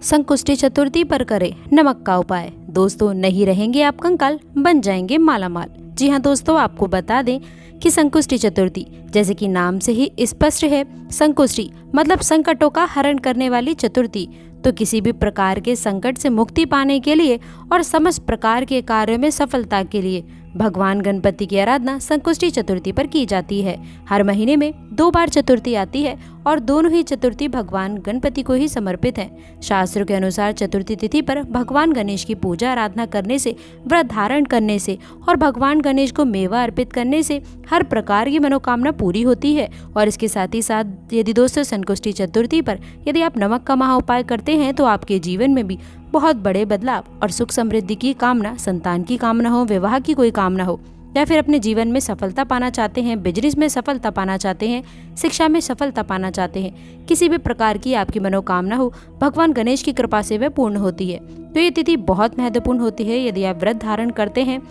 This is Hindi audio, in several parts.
संकुष्टी चतुर्थी पर करें नमक का उपाय। दोस्तों, नहीं रहेंगे आप कंकाल, बन जाएंगे मालामाल। जी हाँ दोस्तों, आपको बता दें कि संकुष्टी चतुर्थी जैसे कि नाम से ही स्पष्ट है, संकुष्टी मतलब संकटों का हरण करने वाली चतुर्थी। तो किसी भी प्रकार के संकट से मुक्ति पाने के लिए और समस्त प्रकार के कार्यों में सफलता के लिए भगवान गणपति की आराधना संकुष्टी चतुर्थी पर की जाती है। हर महीने में 2 बार चतुर्थी आती है और दोनों ही चतुर्थी भगवान गणपति को ही समर्पित है। शास्त्रों के अनुसार चतुर्थी तिथि पर भगवान गणेश की पूजा आराधना करने से, व्रत धारण करने से और भगवान गणेश को मेवा अर्पित करने से हर प्रकार की मनोकामना पूरी होती है। और इसके साथ ही साथ यदि दोस्तों संकुष्टी चतुर्थी पर यदि आप नमक का महा उपाय करते हैं तो आपके जीवन में भी बहुत बड़े बदलाव और सुख समृद्धि की कामना, संतान की कामना हो, विवाह की कोई कामना हो, या फिर अपने जीवन में सफलता पाना चाहते हैं, बिजनेस में सफलता पाना चाहते हैं, शिक्षा में सफलता पाना चाहते हैं, किसी भी प्रकार की आपकी मनोकामना हो, भगवान गणेश की कृपा से वह पूर्ण होती है। तो ये तिथि बहुत महत्वपूर्ण होती है। यदि आप व्रत धारण करते हैं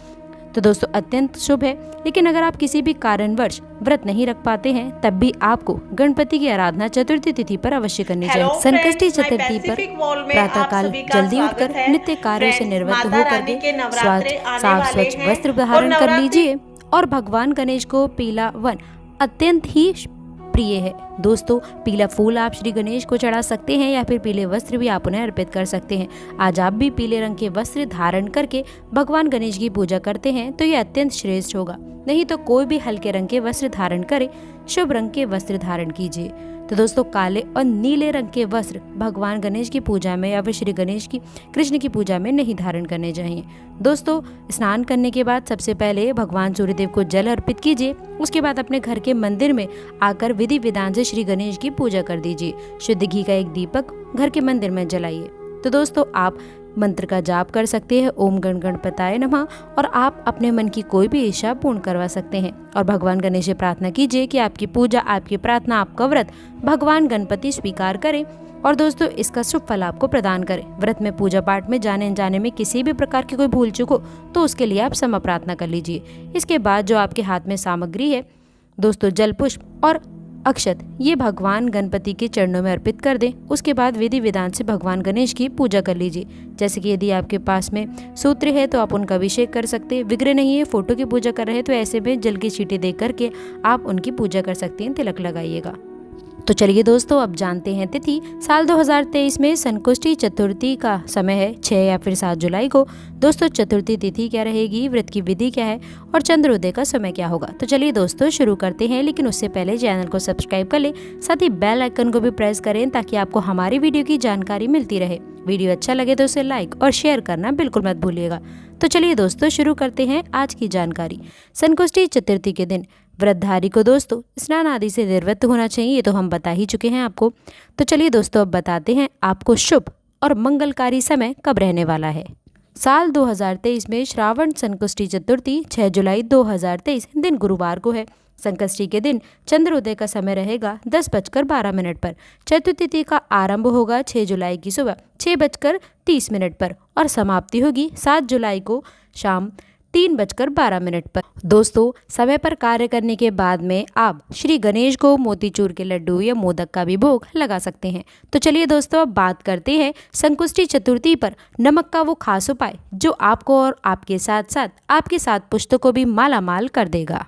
तो दोस्तों अत्यंत शुभ है। लेकिन अगर आप किसी भी कारणवश व्रत नहीं रख पाते हैं तब भी आपको गणपति की आराधना चतुर्थी तिथि पर अवश्य करनी चाहिए। संकष्टी चतुर्थी पर प्रातःकाल जल्दी उठकर नित्य कार्यों से निवृत्त होकर के साफ स्वच्छ वस्त्र धारण कर लीजिए और भगवान गणेश को पीला वन अत्यंत ही प्रिय है। दोस्तों, पीला फूल आप श्री गणेश को चढ़ा सकते हैं या फिर पीले वस्त्र भी आप उन्हें अर्पित कर सकते हैं। आज आप भी पीले रंग के वस्त्र धारण करके भगवान गणेश की पूजा करते हैं तो ये अत्यंत श्रेष्ठ होगा। नहीं तो कोई भी हल्के रंग के वस्त्र धारण करे, शुभ रंग के वस्त्र धारण कीजिए। तो दोस्तों, काले और नीले रंग के वस्त्र भगवान गणेश की पूजा में या फिर श्री गणेश की कृष्ण की पूजा में नहीं धारण करने चाहिए। दोस्तों, स्नान करने के बाद सबसे पहले भगवान सूर्यदेव को जल अर्पित कीजिए। उसके बाद अपने घर के मंदिर में आकर विधि विधान से श्री गणेश की पूजा कर दीजिए। शुद्ध घी का एक दीपक घर के मंदिर में जलाइए। तो दोस्तों, आप मंत्र का जाप कर सकते हैं, ओम गण गणपताय नमः, और आप अपने मन की कोई भी इच्छा पूर्ण करवा सकते हैं। और भगवान गणेश से प्रार्थना कीजिए कि आपकी पूजा, आपकी प्रार्थना, आपका व्रत भगवान गणपति स्वीकार करें और दोस्तों इसका शुभ फल आपको प्रदान करें। व्रत में पूजा पाठ में जाने में किसी भी प्रकार की कोई भूल चूक हो तो उसके लिए आप क्षमा प्रार्थना कर लीजिए। इसके बाद जो आपके हाथ में सामग्री है दोस्तों, जल, पुष्प और अक्षत, ये भगवान गणपति के चरणों में अर्पित कर दें। उसके बाद विधि विधान से भगवान गणेश की पूजा कर लीजिए। जैसे कि यदि आपके पास में सूत्र है तो आप उनका अभिषेक कर सकते हैं। विग्रह नहीं है, फोटो की पूजा कर रहे हैं तो ऐसे में जल की छींटे दे करके आप उनकी पूजा कर सकते हैं, तिलक लगाइएगा। तो चलिए दोस्तों, अब जानते हैं तिथि। साल 2023 में संकुष्टी चतुर्थी का समय है 6 या फिर 7 जुलाई को। दोस्तों, चतुर्थी तिथि क्या रहेगी, व्रत की विधि क्या है और चंद्रोदय का समय क्या होगा। तो चलिए दोस्तों शुरू करते हैं, लेकिन उससे पहले चैनल को सब्सक्राइब कर ले, साथ ही बेल आइकन को भी प्रेस करें ताकि आपको हमारी वीडियो की जानकारी मिलती रहे। वीडियो अच्छा लगे तो उसे लाइक और शेयर करना बिल्कुल मत भूलिएगा। तो चलिए दोस्तों शुरू करते हैं आज की जानकारी। संकुष्टी चतुर्थी के दिन व्रतधारी को दोस्तों स्नान आदि से निवृत्त होना चाहिए, ये तो हम बता ही चुके हैं आपको। तो चलिए दोस्तों अब बताते हैं आपको शुभ और मंगलकारी समय कब रहने वाला है। साल 2023 में श्रावण संकुष्टी चतुर्थी 6 जुलाई 2023 दिन गुरुवार को है। संकष्टी के दिन चंद्रोदय का समय रहेगा 10:12 पर। चतुर्थी तिथि का आरंभ होगा 6 जुलाई की सुबह 6:30 पर और समाप्ति होगी 7 जुलाई को शाम 3:12 पर। दोस्तों, समय पर कार्य करने के बाद में आप श्री गणेश को मोतीचूर के लड्डू या मोदक का भी भोग लगा सकते हैं। तो चलिए दोस्तों अब बात करते हैं संकुष्टी चतुर्थी पर नमक का वो खास उपाय जो आपको और आपके साथ साथ आपके 7 पुश्तों को भी मालामाल कर देगा।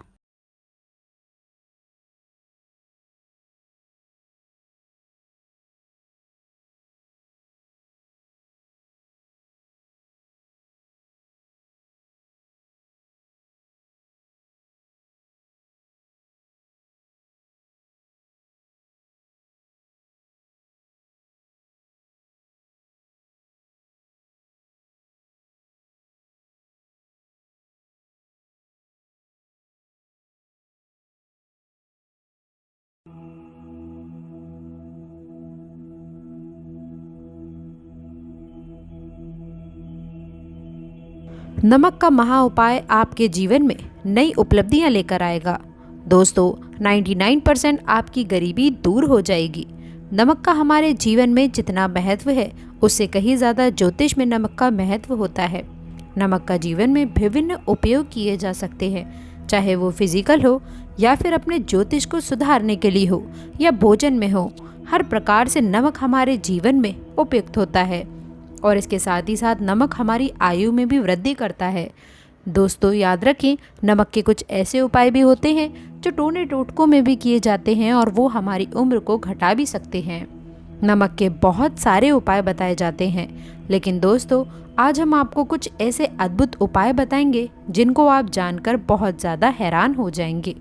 नमक का महा उपाय आपके जीवन में नई उपलब्धियां लेकर आएगा। दोस्तों, 99% आपकी गरीबी दूर हो जाएगी। नमक का हमारे जीवन में जितना महत्व है उससे कहीं ज़्यादा ज्योतिष में नमक का महत्व होता है। नमक का जीवन में विभिन्न उपयोग किए जा सकते हैं, चाहे वो फिजिकल हो या फिर अपने ज्योतिष को सुधारने के लिए हो या भोजन में हो। हर प्रकार से नमक हमारे जीवन में उपयुक्त होता है और इसके साथ ही साथ नमक हमारी आयु में भी वृद्धि करता है। दोस्तों याद रखें, नमक के कुछ ऐसे उपाय भी होते हैं जो टोने टोटकों में भी किए जाते हैं और वो हमारी उम्र को घटा भी सकते हैं। नमक के बहुत सारे उपाय बताए जाते हैं, लेकिन दोस्तों आज हम आपको कुछ ऐसे अद्भुत उपाय बताएंगे जिनको आप जानकर बहुत ज़्यादा हैरान हो जाएंगे।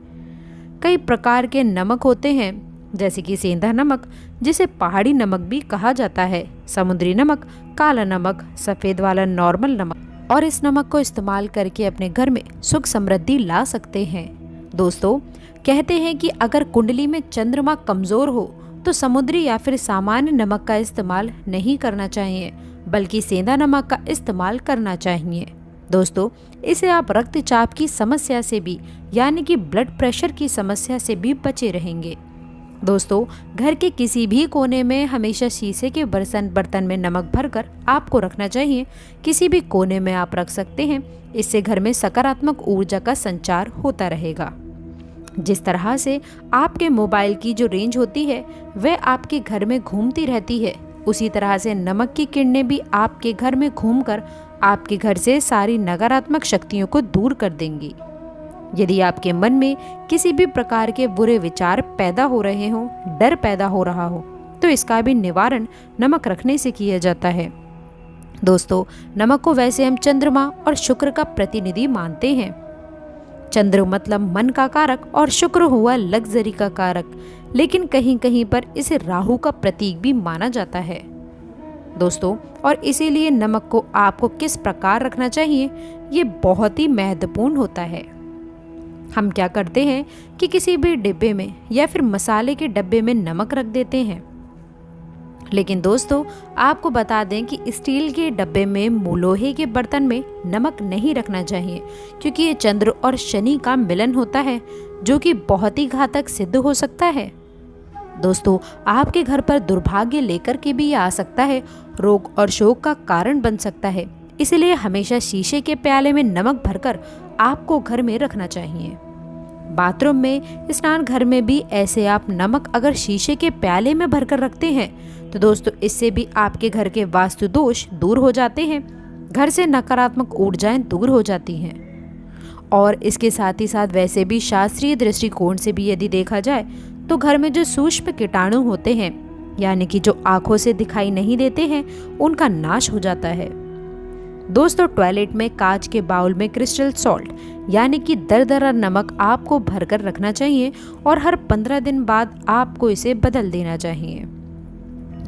कई प्रकार के नमक होते हैं, जैसे कि सेंधा नमक जिसे पहाड़ी नमक भी कहा जाता है, समुद्री नमक, काला नमक, सफ़ेद वाला नॉर्मल नमक, और इस नमक को इस्तेमाल करके अपने घर में सुख समृद्धि ला सकते हैं। दोस्तों कहते हैं कि अगर कुंडली में चंद्रमा कमज़ोर हो तो समुद्री या फिर सामान्य नमक का इस्तेमाल नहीं करना चाहिए, बल्कि सेंधा नमक का इस्तेमाल करना चाहिए। दोस्तों इसे आप रक्तचाप की समस्या से भी यानी कि ब्लड प्रेशर की समस्या से भी बचे रहेंगे। दोस्तों घर के किसी भी कोने में हमेशा शीशे के बर्तन में नमक भरकर आपको रखना चाहिए। किसी भी कोने में आप रख सकते हैं, इससे घर में सकारात्मक ऊर्जा का संचार होता रहेगा। जिस तरह से आपके मोबाइल की जो रेंज होती है वह आपके घर में घूमती रहती है, उसी तरह से नमक की किरणें भी आपके घर में घूमकर आपके घर से सारी नकारात्मक शक्तियों को दूर कर देंगी। यदि आपके मन में किसी भी प्रकार के बुरे विचार पैदा हो रहे हों, डर पैदा हो रहा हो, तो इसका भी निवारण नमक रखने से किया जाता है। दोस्तों नमक को वैसे हम चंद्रमा और शुक्र का प्रतिनिधि मानते हैं। चंद्र मतलब मन का कारक और शुक्र हुआ लग्जरी का कारक, लेकिन कहीं कहीं पर इसे राहु का प्रतीक भी माना जाता है। दोस्तों और इसीलिए नमक को आपको किस प्रकार रखना चाहिए ये बहुत ही महत्वपूर्ण होता है। हम क्या करते हैं कि किसी भी डिब्बे में या फिर मसाले के डब्बे में नमक रख देते हैं, लेकिन दोस्तों आपको बता दें कि स्टील के डब्बे में, लोहे के बर्तन में नमक नहीं रखना चाहिए, क्योंकि ये चंद्र और शनि का मिलन होता है जो कि बहुत ही घातक सिद्ध हो सकता है। दोस्तों आपके घर पर दुर्भाग्य लेकर के भी आ सकता है, रोग और शोक का कारण बन सकता है। इसलिए हमेशा शीशे के प्याले में नमक भरकर आपको घर में रखना चाहिए। बाथरूम में, स्नान घर में भी ऐसे आप नमक अगर शीशे के प्याले में भरकर रखते हैं तो दोस्तों इससे भी आपके घर के वास्तु दोष दूर हो जाते हैं, घर से नकारात्मक ऊर्जाएं दूर हो जाती हैं। और इसके साथ ही साथ वैसे भी शास्त्रीय दृष्टिकोण से भी यदि देखा जाए तो घर में जो सूक्ष्म कीटाणु होते हैं, यानी कि जो आंखों से दिखाई नहीं देते हैं, उनका नाश हो जाता है। दोस्तों टॉयलेट में कांच के बाउल में क्रिस्टल सॉल्ट यानी कि दरदरा नमक आपको भरकर रखना चाहिए और हर 15 दिन बाद आपको इसे बदल देना चाहिए।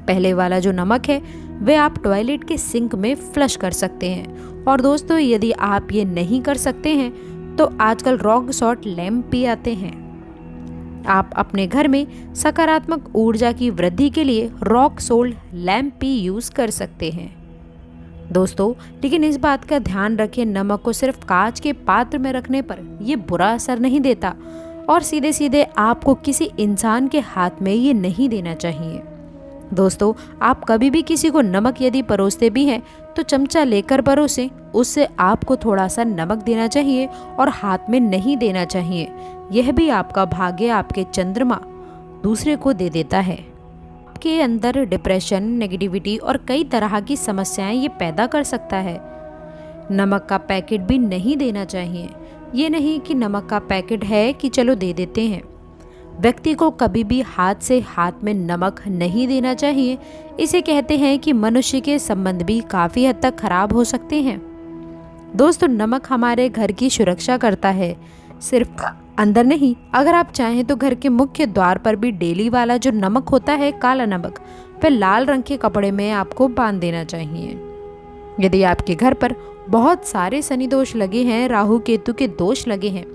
पहले वाला जो नमक है वह आप टॉयलेट के सिंक में फ्लश कर सकते हैं। और दोस्तों यदि आप ये नहीं कर सकते हैं तो आजकल रॉक सॉल्ट लैम्प भी आते हैं। आप अपने घर में सकारात्मक ऊर्जा की वृद्धि के लिए रॉक सॉल्ट लैम्प भी यूज़ कर सकते हैं। दोस्तों लेकिन इस बात का ध्यान रखें, नमक को सिर्फ कांच के पात्र में रखने पर यह बुरा असर नहीं देता और सीधे सीधे आपको किसी इंसान के हाथ में ये नहीं देना चाहिए। दोस्तों आप कभी भी किसी को नमक यदि परोसते भी हैं तो चमचा लेकर परोसें, उससे आपको थोड़ा सा नमक देना चाहिए और हाथ में नहीं देना चाहिए। यह भी आपका भाग्य, आपके चंद्रमा दूसरे को दे देता है। के अंदर डिप्रेशन, नेगेटिविटी और कई तरह की समस्याएं ये पैदा कर सकता है। नमक का पैकेट भी नहीं देना चाहिए। ये नहीं कि नमक का पैकेट है कि चलो दे देते हैं। व्यक्ति को कभी भी हाथ से हाथ में नमक नहीं देना चाहिए। इसे कहते हैं कि मनुष्य के संबंध भी काफ़ी हद तक खराब हो सकते हैं। दोस्तों नमक हमारे घर की सुरक्षा करता है, सिर्फ अंदर नहीं। अगर आप चाहें तो घर के मुख्य द्वार पर भी डेली वाला जो नमक होता है, काला नमक, वह लाल रंग के कपड़े में आपको बांध देना चाहिए। यदि आपके घर पर बहुत सारे शनि दोष लगे हैं, राहु केतु के दोष लगे हैं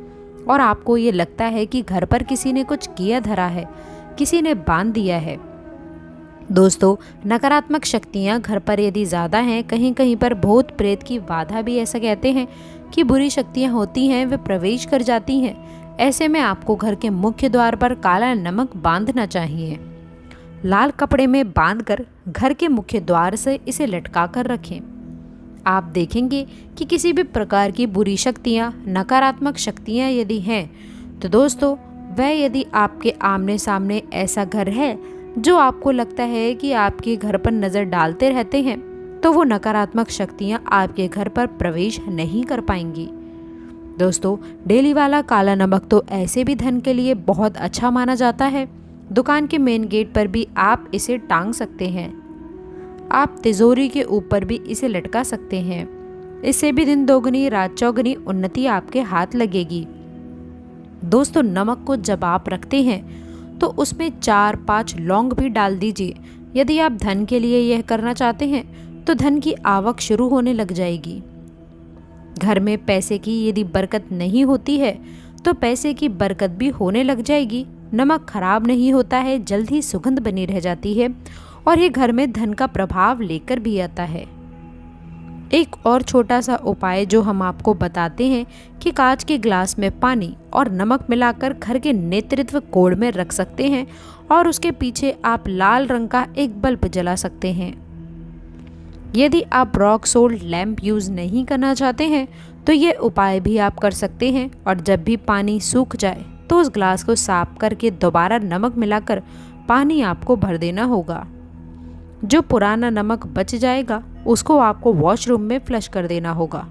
और आपको ये लगता है कि घर पर किसी ने कुछ किया धरा है, किसी ने बांध दिया है। दोस्तों नकारात्मक शक्तियाँ घर पर यदि ज़्यादा हैं, कहीं कहीं पर भूत प्रेत की बाधा भी ऐसा कहते हैं कि बुरी शक्तियाँ होती हैं, वे प्रवेश कर जाती हैं। ऐसे में आपको घर के मुख्य द्वार पर काला नमक बांधना चाहिए। लाल कपड़े में बांधकर घर के मुख्य द्वार से इसे लटका कर रखें। आप देखेंगे कि किसी भी प्रकार की बुरी शक्तियाँ, नकारात्मक शक्तियाँ यदि हैं तो दोस्तों वह यदि आपके आमने सामने ऐसा घर है जो आपको लगता है कि आपके घर पर नज़र डालते रहते हैं, तो वो नकारात्मक शक्तियाँ आपके घर पर प्रवेश नहीं कर पाएंगी। दोस्तों, डेली वाला काला नमक तो ऐसे भी धन के लिए बहुत अच्छा माना जाता है। दुकान के मेन गेट पर भी आप इसे टांग सकते हैं। आप तिजोरी के ऊपर भी इसे लटका सकते हैं। इससे भी दिन दोगुनी रात चौगुनी उन्नति आपके हाथ लगेगी। दोस्तों, नमक को जब आप रखते हैं तो उसमें 4-5 लौंग भी डाल दीजिए। यदि आप धन के लिए यह करना चाहते हैं तो धन की आवक शुरू होने लग जाएगी। घर में पैसे की यदि बरकत नहीं होती है तो पैसे की बरकत भी होने लग जाएगी। नमक खराब नहीं होता है, जल्द ही सुगंध बनी रह जाती है और ये घर में धन का प्रभाव लेकर भी आता है। एक और छोटा सा उपाय जो हम आपको बताते हैं कि कांच के ग्लास में पानी और नमक मिलाकर घर के नेतृत्व कोण में रख सकते हैं और उसके पीछे आप लाल रंग का एक बल्ब जला सकते हैं। यदि आप रॉक सोल्ट लैंप यूज़ नहीं करना चाहते हैं तो ये उपाय भी आप कर सकते हैं और जब भी पानी सूख जाए तो उस ग्लास को साफ करके दोबारा नमक मिलाकर पानी आपको भर देना होगा। जो पुराना नमक बच जाएगा उसको आपको वॉशरूम में फ्लश कर देना होगा।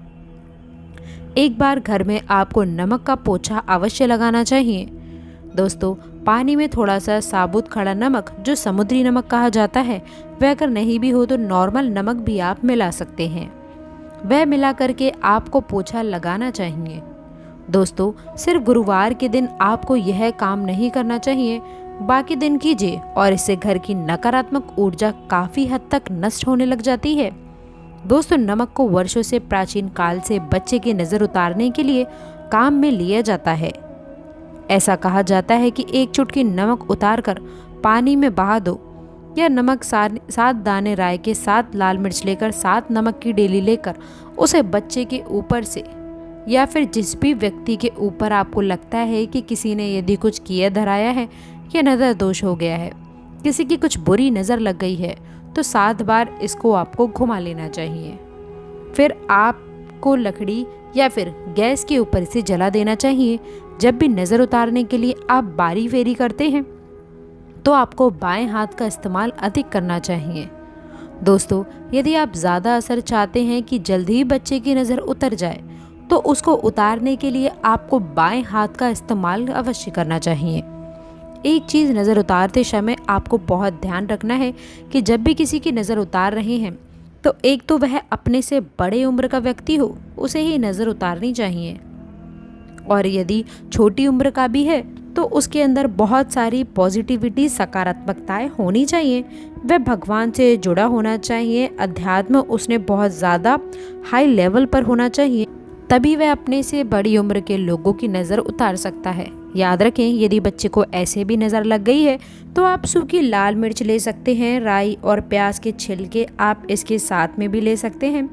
एक बार घर में आपको नमक का पोछा अवश्य लगाना चाहिए। दोस्तों, पानी में थोड़ा सा साबुत खड़ा नमक जो समुद्री नमक कहा जाता है, वह अगर नहीं भी हो तो नॉर्मल नमक भी आप मिला सकते हैं। वह मिला करके आपको पोछा लगाना चाहिए। दोस्तों, सिर्फ गुरुवार के दिन आपको यह काम नहीं करना चाहिए, बाकी दिन कीजिए और इससे घर की नकारात्मक ऊर्जा काफ़ी हद तक नष्ट होने लग जाती है। दोस्तों, नमक को वर्षों से प्राचीन काल से बच्चे की नज़र उतारने के लिए काम में लिया जाता है। ऐसा कहा जाता है कि एक चुटकी नमक उतारकर पानी में बहा दो या नमक 7 दाने राई के 7 लाल मिर्च लेकर 7 नमक की डेली लेकर उसे बच्चे के ऊपर से या फिर जिस भी व्यक्ति के ऊपर आपको लगता है कि किसी ने यदि कुछ किया धराया है या नज़र दोष हो गया है, किसी की कुछ बुरी नज़र लग गई है, तो 7 बार इसको आपको घुमा लेना चाहिए। फिर आपको लकड़ी या फिर गैस के ऊपर इसे जला देना चाहिए। जब भी नज़र उतारने के लिए आप बारी फेरी करते हैं तो आपको बाएं हाथ का इस्तेमाल अधिक करना चाहिए। दोस्तों, यदि आप ज़्यादा असर चाहते हैं कि जल्द ही बच्चे की नज़र उतर जाए तो उसको उतारने के लिए आपको बाएं हाथ का इस्तेमाल अवश्य करना चाहिए। एक चीज़ नज़र उतारते समय आपको बहुत ध्यान रखना है कि जब भी किसी की नज़र उतार रहे हैं तो एक तो वह अपने से बड़े उम्र का व्यक्ति हो, उसे ही नज़र उतारनी चाहिए। और यदि छोटी उम्र का भी है तो उसके अंदर बहुत सारी पॉजिटिविटी, सकारात्मकताएं होनी चाहिए। वह भगवान से जुड़ा होना चाहिए, अध्यात्म उसने बहुत ज़्यादा हाई लेवल पर होना चाहिए, तभी वह अपने से बड़ी उम्र के लोगों की नज़र उतार सकता है। याद रखें, यदि बच्चे को ऐसे भी नज़र लग गई है तो आप सूखी लाल मिर्च ले सकते हैं, राई और प्याज के छिलके आप इसके साथ में भी ले सकते हैं,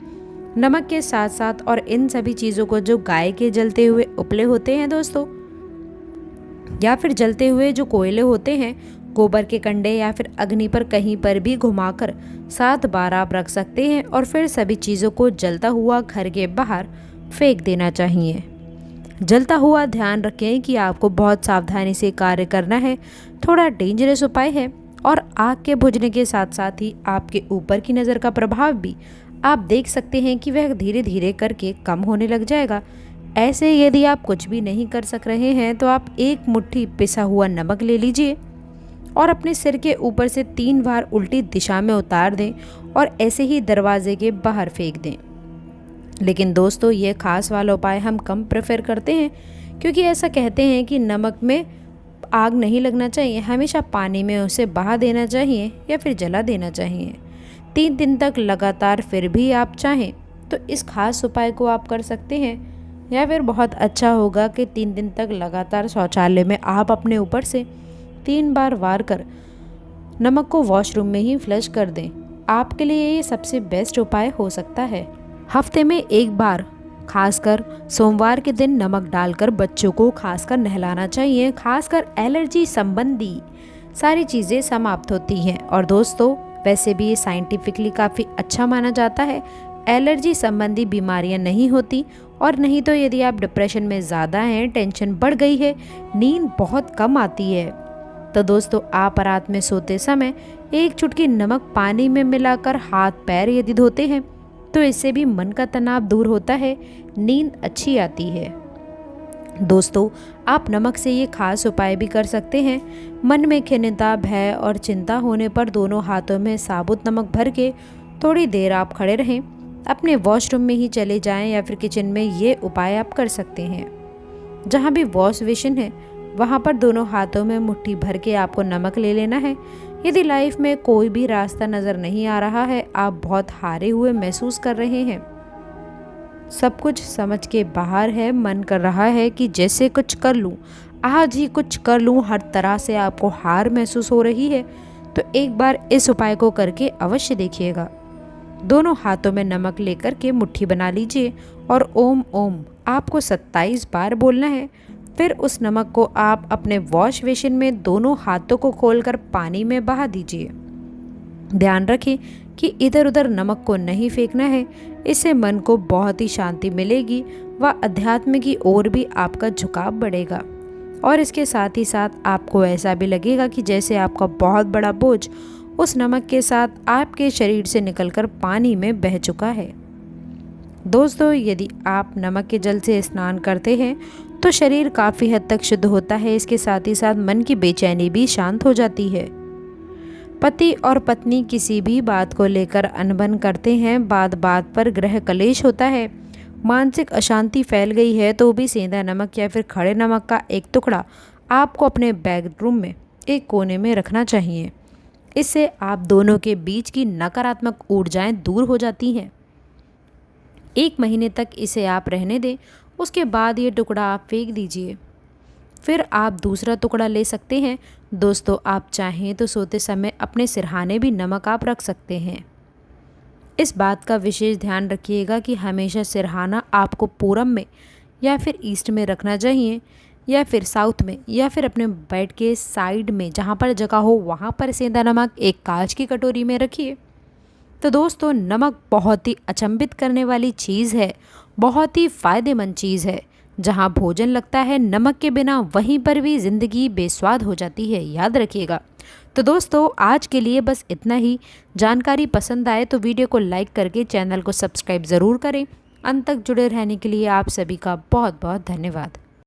नमक के साथ साथ। और इन सभी चीज़ों को जो गाय के जलते हुए उपले होते हैं दोस्तों, या फिर जलते हुए जो कोयले होते हैं, गोबर के कंडे या फिर अग्नि पर कहीं पर भी घुमाकर 7 बार आप रख सकते हैं और फिर सभी चीज़ों को जलता हुआ घर के बाहर फेंक देना चाहिए। जलता हुआ ध्यान रखें कि आपको बहुत सावधानी से कार्य करना है। थोड़ा डेंजरस उपाय है और आग के बुझने के साथ साथ ही आपके ऊपर की नज़र का प्रभाव भी आप देख सकते हैं कि वह धीरे धीरे करके कम होने लग जाएगा। ऐसे यदि आप कुछ भी नहीं कर सक रहे हैं तो आप एक मुट्ठी पिसा हुआ नमक ले लीजिए और अपने सिर के ऊपर से 3 बार उल्टी दिशा में उतार दें और ऐसे ही दरवाजे के बाहर फेंक दें। लेकिन दोस्तों, ये खास वाला उपाय हम कम प्रेफर करते हैं क्योंकि ऐसा कहते हैं कि नमक में आग नहीं लगना चाहिए, हमेशा पानी में उसे बहा देना चाहिए या फिर जला देना चाहिए। 3 दिन तक लगातार फिर भी आप चाहें तो इस खास उपाय को आप कर सकते हैं, या फिर बहुत अच्छा होगा कि 3 दिन तक लगातार शौचालय में आप अपने ऊपर से 3 बार वार कर नमक को वॉशरूम में ही फ्लश कर दें। आपके लिए ये सबसे बेस्ट उपाय हो सकता है। हफ्ते में एक बार खासकर सोमवार के दिन नमक डालकर बच्चों को खासकर नहलाना चाहिए। खासकर एलर्जी संबंधी सारी चीज़ें समाप्त होती हैं। और दोस्तों, वैसे भी ये साइंटिफिकली काफ़ी अच्छा माना जाता है, एलर्जी संबंधी बीमारियां नहीं होती। और नहीं तो यदि आप डिप्रेशन में ज़्यादा हैं, टेंशन बढ़ गई है, नींद बहुत कम आती है, तो दोस्तों आप रात में सोते समय एक चुटकी नमक पानी में मिलाकर हाथ पैर यदि धोते हैं तो इससे भी मन का तनाव दूर होता है, नींद अच्छी आती है। दोस्तों आप नमक से ये खास उपाय भी कर सकते हैं। मन में खिन्नता, भय और चिंता होने पर दोनों हाथों में साबुत नमक भर के थोड़ी देर आप खड़े रहें, अपने वॉशरूम में ही चले जाएं या फिर किचन में ये उपाय आप कर सकते हैं। जहाँ भी वॉश बेसिन है वहाँ पर दोनों हाथों में मुट्ठी भर के आपको नमक ले लेना है। यदि लाइफ में कोई भी रास्ता नज़र नहीं आ रहा है, आप बहुत हारे हुए महसूस कर रहे हैं, सब कुछ समझ के बाहर है, मन कर रहा है कि जैसे कुछ कर लूँ, आज ही कुछ कर लूँ, हर तरह से आपको हार महसूस हो रही है, तो एक बार इस उपाय को करके अवश्य देखिएगा। दोनों हाथों में नमक लेकर के मुट्ठी बना लीजिए और ओम ओम आपको 27 बार बोलना है। फिर उस नमक को आप अपने वॉश बेसिन में दोनों हाथों को खोलकर पानी में बहा दीजिए। ध्यान रखें कि इधर उधर नमक को नहीं फेंकना है, इससे मन को बहुत ही शांति मिलेगी व अध्यात्म की ओर भी आपका झुकाव बढ़ेगा। और इसके साथ ही साथ आपको ऐसा भी लगेगा कि जैसे आपका बहुत बड़ा बोझ उस नमक के साथ आपके शरीर से निकलकर पानी में बह चुका है। दोस्तों यदि आप नमक के जल से स्नान करते हैं तो शरीर काफ़ी हद तक शुद्ध होता है। इसके साथ ही साथ मन की बेचैनी भी शांत हो जाती है। पति और पत्नी किसी भी बात को लेकर अनबन करते हैं, बात बात पर गृह कलेश होता है, मानसिक अशांति फैल गई है, तो भी सेंधा नमक या फिर खड़े नमक का एक टुकड़ा आपको अपने बेडरूम में एक कोने में रखना चाहिए। इससे आप दोनों के बीच की नकारात्मक ऊर्जाएं दूर हो जाती हैं। 1 महीने तक इसे आप रहने दें, उसके बाद ये टुकड़ा आप फेंक दीजिए। फिर आप दूसरा टुकड़ा ले सकते हैं। दोस्तों आप चाहें तो सोते समय अपने सिरहाने भी नमक आप रख सकते हैं। इस बात का विशेष ध्यान रखिएगा कि हमेशा सिरहाना आपको पूरब में या फिर ईस्ट में रखना चाहिए, या फिर साउथ में, या फिर अपने बेड के साइड में जहाँ पर जगह हो वहाँ पर सेंधा नमक एक कांच की कटोरी में रखिए। तो दोस्तों नमक बहुत ही अचंभित करने वाली चीज़ है, बहुत ही फ़ायदेमंद चीज़ है। जहाँ भोजन लगता है नमक के बिना, वहीं पर भी ज़िंदगी बेस्वाद हो जाती है, याद रखिएगा। तो दोस्तों आज के लिए बस इतना ही। जानकारी पसंद आए तो वीडियो को लाइक करके चैनल को सब्सक्राइब ज़रूर करें। अंत तक जुड़े रहने के लिए आप सभी का बहुत बहुत धन्यवाद।